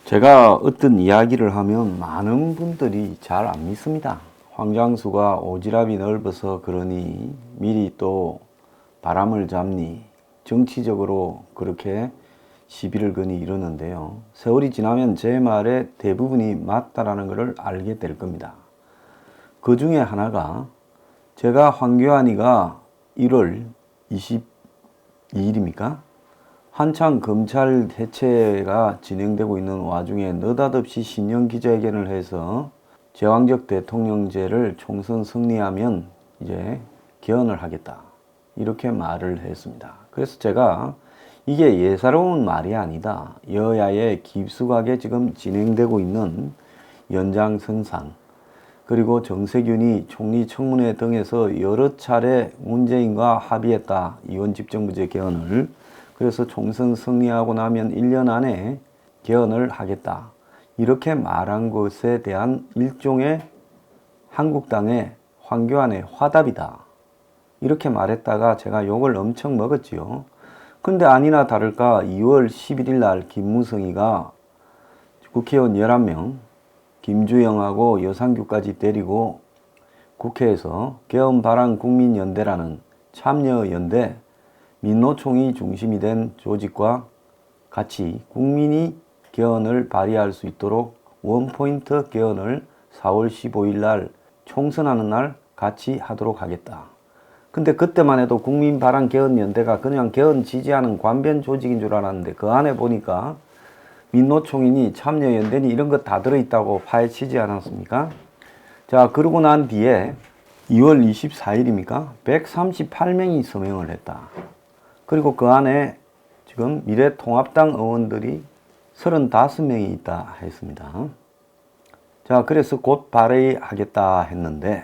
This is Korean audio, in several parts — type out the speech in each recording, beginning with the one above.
제가 어떤 이야기를 하면 많은 분들이 잘 안 믿습니다. 황장수가 오지랖이 넓어서 그러니 미리 또 바람을 잡니 정치적으로 그렇게 시비를 거니 이러는데요. 세월이 지나면 제 말의 대부분이 맞다라는 것을 알게 될 겁니다. 그 중에 하나가 제가 황교안이가 1월 22일입니까? 한창 검찰 해체가 진행되고 있는 와중에 느닷없이 신년 기자회견을 해서 제왕적 대통령제를 총선 승리하면 이제 개헌을 하겠다. 이렇게 말을 했습니다. 그래서 제가 이게 예사로운 말이 아니다. 여야의 깊숙하게 지금 진행되고 있는 연장선상, 그리고 정세균이 총리 청문회 등에서 여러 차례 문재인과 합의했다. 이원 집정부제 개헌을. 그래서 총선 승리하고 나면 1년 안에 개헌을 하겠다. 이렇게 말한 것에 대한 일종의 한국당의 황교안의 화답이다. 이렇게 말했다가 제가 욕을 엄청 먹었지요. 근데 아니나 다를까 2월 11일 날 김무성이가 국회의원 11명, 김주영하고 여상규까지 데리고 국회에서 개헌바람국민연대라는 참여연대 민노총이 중심이 된 조직과 같이 국민이 개헌을 발의할 수 있도록 원포인트 개헌을 4월 15일 날 총선하는 날 같이 하도록 하겠다. 근데 그때만 해도 국민바람개헌연대가 그냥 개헌 지지하는 관변 조직인 줄 알았는데 그 안에 보니까 민노총이니 참여연대니 이런 거 다 들어있다고 파헤치지 않았습니까? 자, 그러고 난 뒤에 2월 24일입니까? 138명이 서명을 했다. 그리고 그 안에 지금 미래통합당 의원들이 35명이 있다 했습니다. 자, 그래서 곧 발의하겠다 했는데,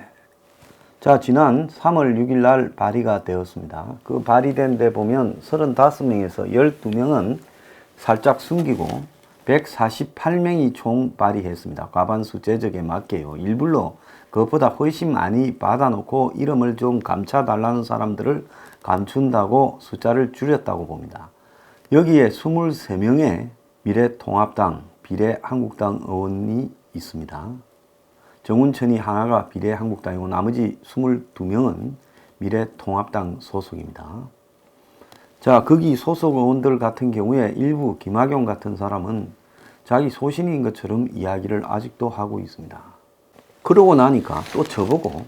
자, 지난 3월 6일 날 발의가 되었습니다. 그 발의된 데 보면 35명에서 12명은 살짝 숨기고 148명이 총 발의했습니다. 과반수 제적에 맞게요. 일부러 그것보다 훨씬 많이 받아놓고 이름을 좀 감춰달라는 사람들을 감춘다고 숫자를 줄였다고 봅니다. 여기에 23명의 미래통합당, 비례한국당 의원이 있습니다. 정운천이 하나가 비례한국당이고 나머지 22명은 미래통합당 소속입니다. 자, 거기 소속 의원들 같은 경우에 일부 김학용 같은 사람은 자기 소신인 것처럼 이야기를 아직도 하고 있습니다. 그러고 나니까 또 저보고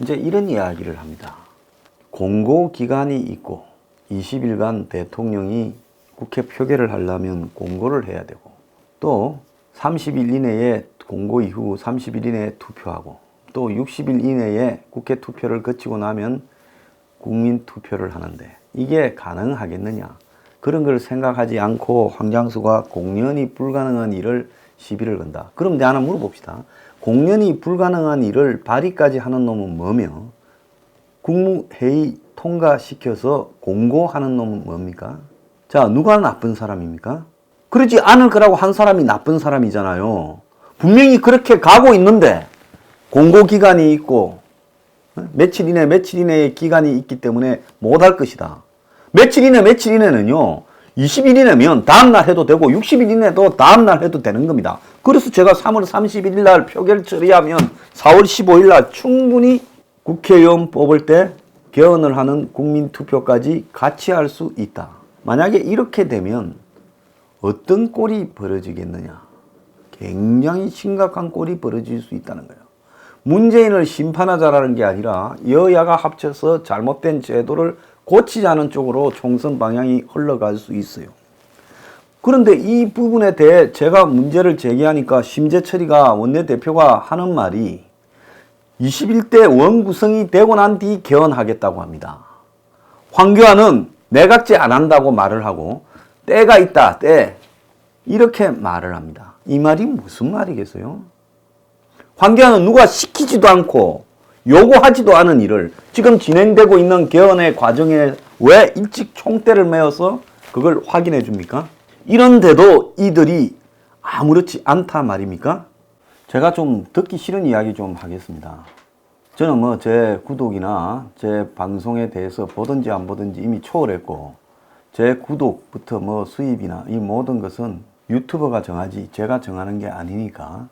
이제 이런 이야기를 합니다. 공고기간이 있고 20일간 대통령이 국회 표결을 하려면 공고를 해야 되고 또 30일 이내에 공고 이후 30일 이내에 투표하고 또 60일 이내에 국회 투표를 거치고 나면 국민 투표를 하는데 이게 가능하겠느냐. 그런 걸 생각하지 않고 황장수가 공연이 불가능한 일을 시비를 건다. 그럼 내가 하나 물어봅시다. 공연이 불가능한 일을 발의까지 하는 놈은 뭐며 국무회의 통과시켜서 공고하는 놈은 뭡니까? 자, 누가 나쁜 사람입니까? 그러지 않을 거라고 한 사람이 나쁜 사람이잖아요. 분명히 그렇게 가고 있는데 공고기간이 있고 며칠 이내의 기간이 있기 때문에 못할 것이다. 며칠 이내는요. 20일 이내면 다음날 해도 되고 60일 이내도 다음날 해도 되는 겁니다. 그래서 제가 3월 31일 날 표결 처리하면 4월 15일 날 충분히 국회의원 뽑을 때 개헌을 하는 국민투표까지 같이 할 수 있다. 만약에 이렇게 되면 어떤 꼴이 벌어지겠느냐. 굉장히 심각한 꼴이 벌어질 수 있다는 거예요. 문재인을 심판하자라는 게 아니라 여야가 합쳐서 잘못된 제도를 고치자는 쪽으로 총선 방향이 흘러갈 수 있어요. 그런데 이 부분에 대해 제가 문제를 제기하니까 심재철이가 원내대표가 하는 말이 21대 원구성이 되고 난 뒤 개헌하겠다고 합니다. 황교안은 내각제 안 한다고 말을 하고 때가 있다, 때. 이렇게 말을 합니다. 이 말이 무슨 말이겠어요? 황교안은 누가 시키지도 않고 요구하지도 않은 일을 지금 진행되고 있는 개헌의 과정에 왜 일찍 총대를 메어서 그걸 확인해 줍니까? 이런데도 이들이 아무렇지 않다 말입니까? 제가 좀 듣기 싫은 이야기 좀 하겠습니다. 저는 뭐 제 구독이나 제 방송에 대해서 보든지 안 보든지 이미 초월했고 제 구독부터 뭐 수입이나 이 모든 것은 유튜버가 정하지 제가 정하는 게 아니니까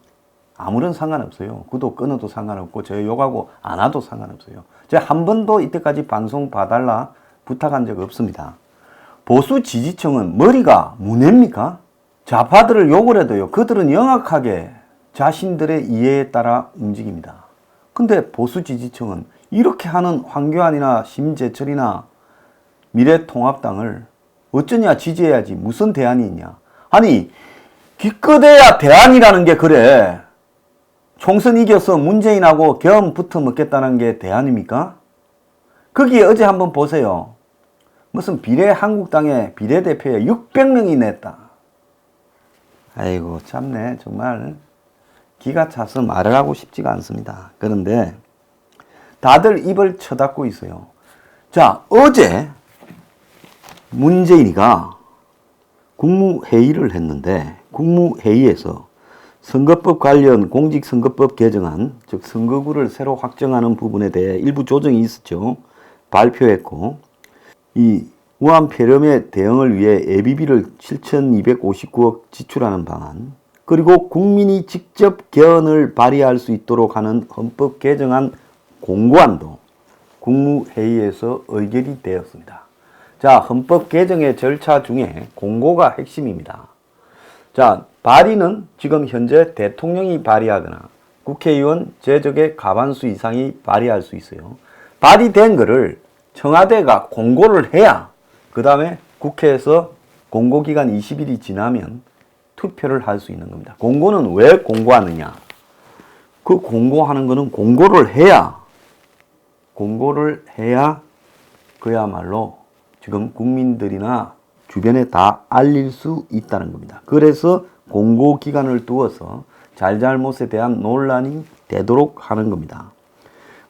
아무런 상관없어요. 구독 끊어도 상관없고 저 욕하고 안 와도 상관없어요. 제가 한 번도 이때까지 방송 봐달라 부탁한 적 없습니다. 보수 지지층은 머리가 문외입니까? 좌파들을 욕을 해도요. 그들은 영악하게 자신들의 이해에 따라 움직입니다. 근데 보수 지지층은 이렇게 하는 황교안이나 심재철이나 미래통합당을 어쩌냐 지지해야지 무슨 대안이 있냐. 아니 기껏해야 대안이라는 게 그래. 총선 이겨서 문재인하고 겸 붙어 먹겠다는 게 대안입니까? 거기에 어제 한번 보세요. 무슨 비례한국당의 비례대표에 600명이 냈다. 아이고 참네 정말 기가 차서 말을 하고 싶지가 않습니다. 그런데 다들 입을 쳐닫고 있어요. 자, 어제 문재인이가 국무회의를 했는데 국무회의에서 선거법 관련 공직선거법 개정안, 즉 선거구를 새로 확정하는 부분에 대해 일부 조정이 있었죠. 발표했고 이 우한 폐렴의 대응을 위해 예비비를 7,259억 지출하는 방안, 그리고 국민이 직접 개헌을 발의할 수 있도록 하는 헌법 개정안 공고안도 국무회의에서 의결이 되었습니다. 자, 헌법 개정의 절차 중에 공고가 핵심입니다. 자, 발의는 지금 현재 대통령이 발의하거나 국회의원 제적의 과반수 이상이 발의할 수 있어요. 발의된 거를 청와대가 공고를 해야 그 다음에 국회에서 공고기간 20일이 지나면 투표를 할 수 있는 겁니다. 공고는 왜 공고하느냐? 그 공고하는 거는 공고를 해야 그야말로 지금 국민들이나 주변에 다 알릴 수 있다는 겁니다. 그래서 공고 기간을 두어서 잘잘못에 대한 논란이 되도록 하는 겁니다.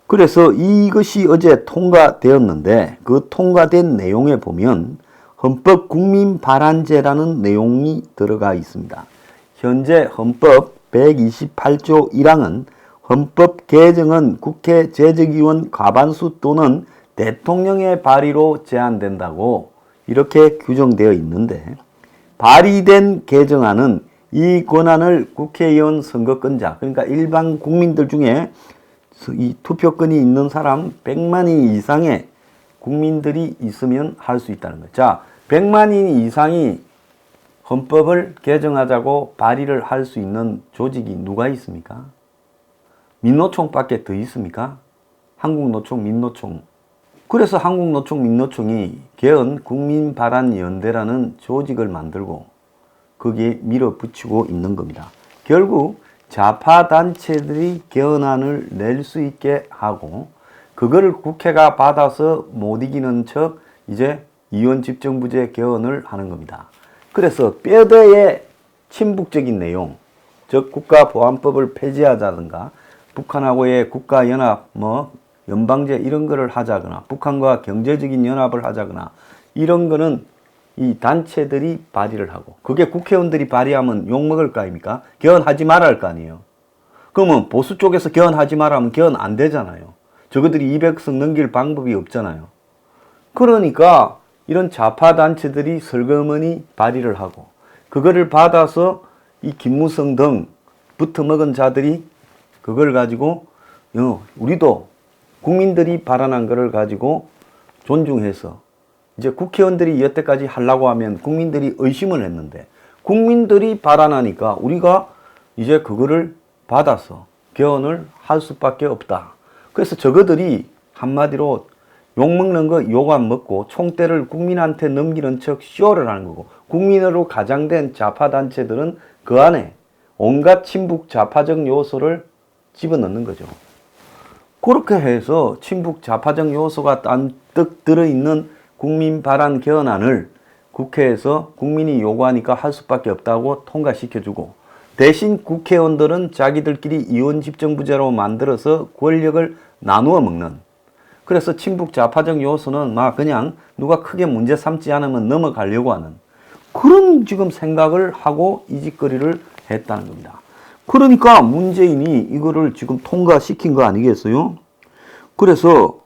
그래서 이것이 어제 통과되었는데 그 통과된 내용에 보면 헌법 국민 발안제라는 내용이 들어가 있습니다. 현재 헌법 128조 1항은 헌법 개정은 국회 제적위원 과반수 또는 대통령의 발의로 제한된다고 이렇게 규정되어 있는데 발의된 개정안은 이 권한을 국회의원 선거권자, 그러니까 일반 국민들 중에 이 투표권이 있는 사람 100만인 이상의 국민들이 있으면 할 수 있다는 거죠. 자, 100만인 이상이 헌법을 개정하자고 발의를 할 수 있는 조직이 누가 있습니까? 민노총밖에 더 있습니까? 한국노총, 민노총. 그래서 한국노총, 민노총이 개헌 국민발안연대라는 조직을 만들고 거기에 밀어붙이고 있는 겁니다. 결국 좌파 단체들이 개헌안을 낼 수 있게 하고 그거를 국회가 받아서 못 이기는 척 이제 이원집정부제 개헌을 하는 겁니다. 그래서 뼈대의 친북적인 내용, 즉 국가보안법을 폐지하자든가 북한하고의 국가연합, 연방제 이런 거를 하자거나 북한과 경제적인 연합을 하자거나 이런 거는 이 단체들이 발의를 하고 그게 국회의원들이 발의하면 욕먹을 거 아닙니까? 개헌하지 말아 할 거 아니에요. 그러면 보수 쪽에서 개헌하지 말아 하면 개헌 안 되잖아요. 저거들이 200석 넘길 방법이 없잖아요. 그러니까 이런 좌파 단체들이 설거머니 발의를 하고 그거를 받아서 이 김무성 등 붙어먹은 자들이 그걸 가지고 우리도 국민들이 발언한 거를 가지고 존중해서 이제 국회의원들이 여태까지 하려고 하면 국민들이 의심을 했는데 국민들이 발언하니까 우리가 이제 그거를 받아서 개헌을 할 수밖에 없다. 그래서 저거들이 한마디로 욕먹는 거 욕 안 먹고 총대를 국민한테 넘기는 척 쇼를 하는 거고 국민으로 가장된 좌파 단체들은 그 안에 온갖 친북 좌파적 요소를 집어넣는 거죠. 그렇게 해서 친북 좌파적 요소가 딴뜩 들어있는 국민 발안 개헌안을 국회에서 국민이 요구하니까 할 수밖에 없다고 통과시켜주고 대신 국회의원들은 자기들끼리 이원집정부제로 만들어서 권력을 나누어 먹는, 그래서 친북 좌파적 요소는 막 그냥 누가 크게 문제 삼지 않으면 넘어가려고 하는 그런 지금 생각을 하고 이 짓거리를 했다는 겁니다. 그러니까 문재인이 이거를 지금 통과시킨 거 아니겠어요? 그래서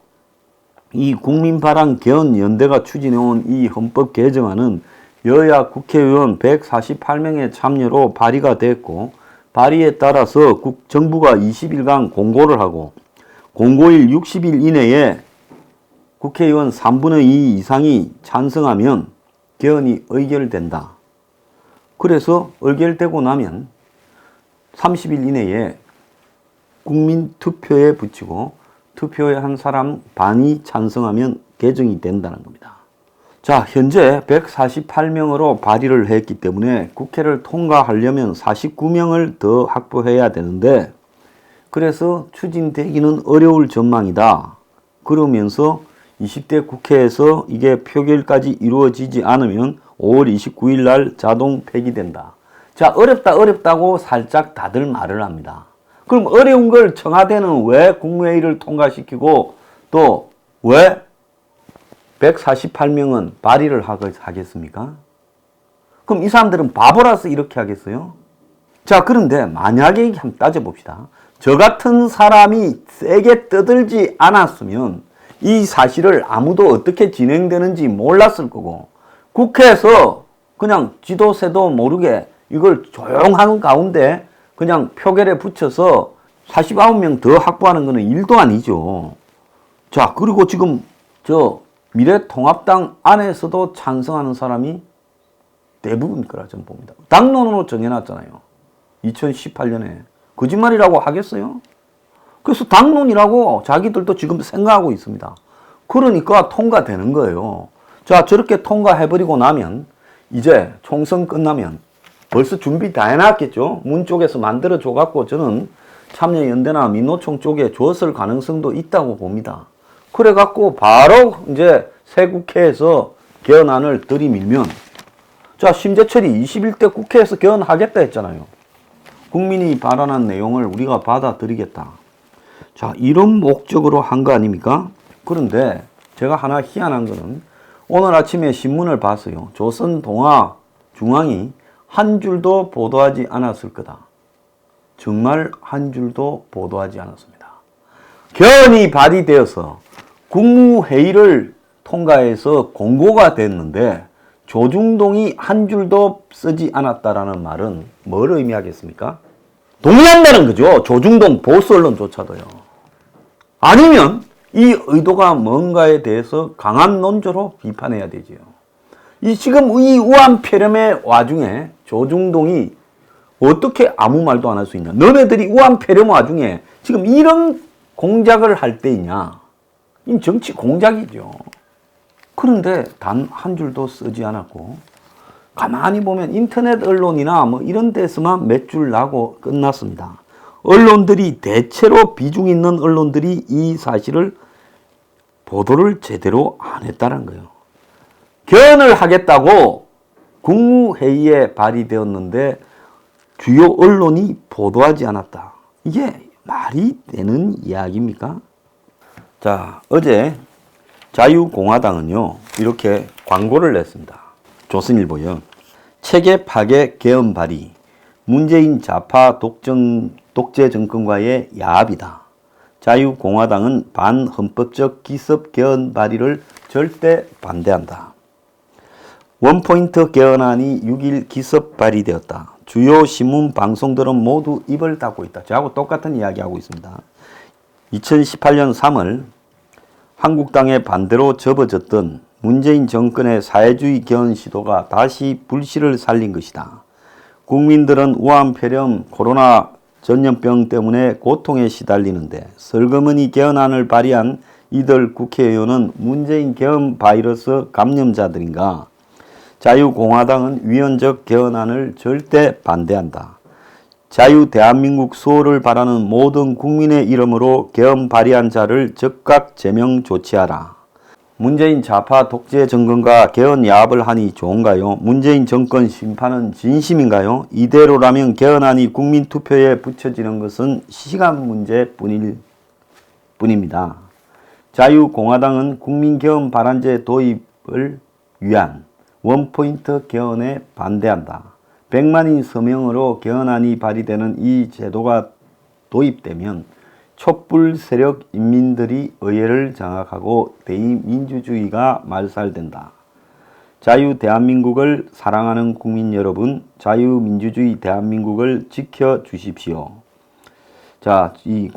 이 국민발안 개헌연대가 추진해온 이 헌법 개정안은 여야 국회의원 148명의 참여로 발의가 됐고, 발의에 따라서 정부가 20일간 공고를 하고, 공고일 60일 이내에 국회의원 3분의 2 이상이 찬성하면 개헌이 의결된다. 그래서 의결되고 나면 30일 이내에 국민투표에 붙이고 투표에 한 사람 반이 찬성하면 개정이 된다는 겁니다. 자, 현재 148명으로 발의를 했기 때문에 국회를 통과하려면 49명을 더 확보해야 되는데, 그래서 추진되기는 어려울 전망이다. 그러면서 20대 국회에서 이게 표결까지 이루어지지 않으면 5월 29일 날 자동 폐기된다. 자, 어렵다고 살짝 다들 말을 합니다. 그럼 어려운 걸 청와대는 왜 국무회의를 통과시키고 또 왜 148명은 발의를 하겠습니까? 그럼 이 사람들은 바보라서 이렇게 하겠어요? 자, 그런데 만약에 한번 따져봅시다. 저 같은 사람이 세게 떠들지 않았으면 이 사실을 아무도 어떻게 진행되는지 몰랐을 거고, 국회에서 그냥 지도새도 모르게 이걸 조용한 가운데 그냥 표결에 붙여서 49명 더 확보하는 것은 일도 아니죠. 자, 그리고 지금 저 미래통합당 안에서도 찬성하는 사람이 대부분일 거라 저는 봅니다. 당론으로 정해놨잖아요. 2018년에. 거짓말이라고 하겠어요? 그래서 당론이라고 자기들도 지금 생각하고 있습니다. 그러니까 통과되는 거예요. 자, 저렇게 통과해버리고 나면 이제 총선 끝나면 벌써 준비 다 해놨겠죠. 문 쪽에서 만들어줘갖고 저는 참여연대나 민노총 쪽에 줬을 가능성도 있다고 봅니다. 그래갖고 바로 이제 새 국회에서 개헌안을 들이밀면, 자, 심재철이 21대 국회에서 개헌하겠다 했잖아요. 국민이 발언한 내용을 우리가 받아들이겠다. 자, 이런 목적으로 한 거 아닙니까? 그런데 제가 하나 희한한 거는 오늘 아침에 신문을 봤어요. 조선동아중앙이 한 줄도 보도하지 않았을 거다. 정말 한 줄도 보도하지 않았습니다. 개헌이 발의되어서 국무회의를 통과해서 공고가 됐는데 조중동이 한 줄도 쓰지 않았다라는 말은 뭘 의미하겠습니까? 동의한다는 거죠. 조중동 보수 언론조차도요. 아니면 이 의도가 뭔가에 대해서 강한 논조로 비판해야 되지요. 지금 이 우한폐렴의 와중에 조중동이 어떻게 아무 말도 안 할 수 있냐. 너네들이 우한폐렴 와중에 지금 이런 공작을 할 때이냐. 이 정치 공작이죠. 그런데 단 한 줄도 쓰지 않았고, 가만히 보면 인터넷 언론이나 뭐 이런 데서만 몇 줄 나고 끝났습니다. 언론들이 대체로 비중 있는 언론들이 이 사실을 보도를 제대로 안 했다는 거예요. 개헌을 하겠다고 국무회의에 발의되었는데 주요 언론이 보도하지 않았다. 이게 말이 되는 이야기입니까? 자, 어제 자유공화당은요, 이렇게 광고를 냈습니다. 조선일보요. 체계 파괴 개헌 발의. 문재인 좌파 독재 정권과의 야합이다. 자유공화당은 반헌법적 기습 개헌 발의를 절대 반대한다. 원포인트 개헌안이 6일 기습 발의되었다. 주요 신문 방송들은 모두 입을 닫고 있다. 저하고 똑같은 이야기하고 있습니다. 2018년 3월 한국당의 반대로 접어졌던 문재인 정권의 사회주의 개헌 시도가 다시 불씨를 살린 것이다. 국민들은 우한폐렴 코로나 전염병 때문에 고통에 시달리는데 슬그머니 개헌안을 발의한 이들 국회의원은 문재인 개헌 바이러스 감염자들인가? 자유공화당은 위헌적 개헌안을 절대 반대한다. 자유 대한민국 수호를 바라는 모든 국민의 이름으로 개헌 발의한 자를 즉각 제명 조치하라. 문재인 좌파 독재 정권과 개헌 야합을 하니 좋은가요? 문재인 정권 심판은 진심인가요? 이대로라면 개헌안이 국민투표에 붙여지는 것은 시간 문제뿐입니다. 자유공화당은 국민개헌 발안제 도입을 위한 원포인트 개헌에 반대한다. 100만인 서명으로 개헌안이 발의되는 이 제도가 도입되면 촛불 세력 인민들이 의회를 장악하고 대의민주주의가 말살된다. 자유 대한민국을 사랑하는 국민 여러분, 자유민주주의 대한민국을 지켜주십시오. 자, 이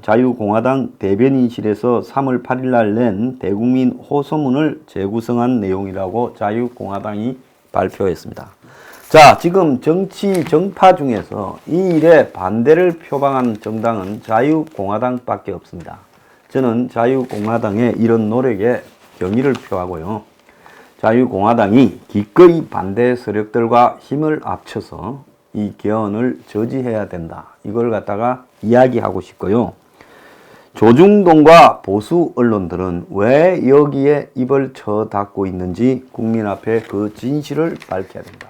자유공화당 대변인실에서 3월 8일 날 낸 대국민 호소문을 재구성한 내용이라고 자유공화당이 발표했습니다. 자, 지금 정치 정파 중에서 이 일에 반대를 표방한 정당은 자유공화당밖에 없습니다. 저는 자유공화당의 이런 노력에 경의를 표하고요. 자유공화당이 기꺼이 반대 세력들과 힘을 합쳐서 이 개헌을 저지해야 된다. 이걸 갖다가 이야기하고 싶고요. 조중동과 보수 언론들은 왜 여기에 입을 쳐닫고 있는지 국민 앞에 그 진실을 밝혀야 된다.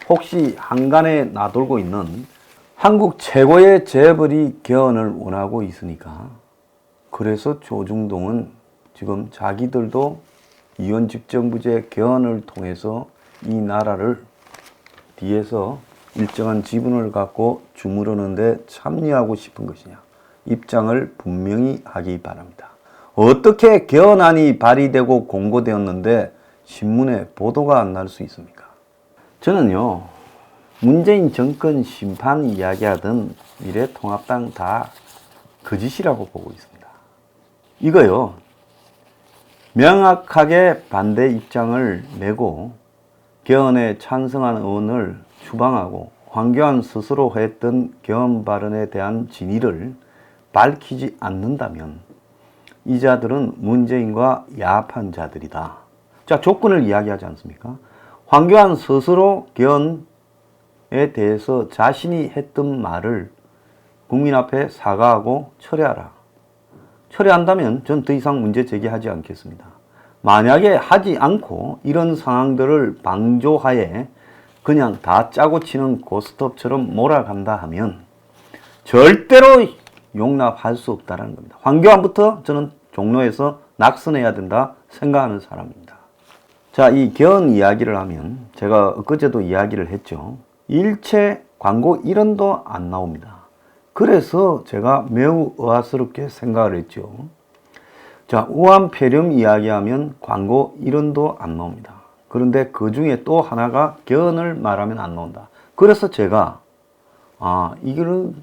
혹시 한간에 나돌고 있는 한국 최고의 재벌이 개헌을 원하고 있으니까 그래서 조중동은 지금 자기들도 이원집정부제 개헌을 통해서 이 나라를 뒤에서 일정한 지분을 갖고 주무르는 데 참여하고 싶은 것이냐. 입장을 분명히 하기 바랍니다. 어떻게 개헌안이 발의되고 공고되었는데 신문에 보도가 안 날 수 있습니까? 저는요, 문재인 정권 심판 이야기하던 미래통합당 다 거짓이라고 보고 있습니다. 이거요, 명확하게 반대 입장을 내고 개헌에 찬성한 의원을 추방하고 황교안 스스로 했던 개헌 발언에 대한 진위를 밝히지 않는다면 이 자들은 문재인과 야합한 자들이다. 자, 조건을 이야기하지 않습니까? 황교안 스스로 개헌에 대해서 자신이 했던 말을 국민 앞에 사과하고 철회하라. 철회한다면 전 더 이상 문제 제기하지 않겠습니다. 만약에 하지 않고 이런 상황들을 방조하에 그냥 다 짜고 치는 고스톱처럼 몰아간다 하면 절대로 용납할 수 없다는 겁니다. 황교안부터 저는 종로에서 낙선해야 된다 생각하는 사람입니다. 자, 이 개헌 이야기를 하면 제가 엊그제도 이야기를 했죠. 일체 광고 1원도 안 나옵니다. 그래서 제가 매우 의아스럽게 생각을 했죠. 자, 우한폐렴 이야기하면 광고 1원도 안 나옵니다. 그런데 그 중에 또 하나가 개헌을 말하면 안 나온다. 그래서 제가 이거는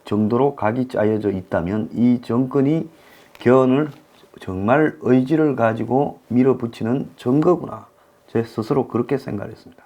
정도로 각이 짜여져 있다면 이 정권이 개헌을 정말 의지를 가지고 밀어붙이는 증거구나. 제 스스로 그렇게 생각했습니다.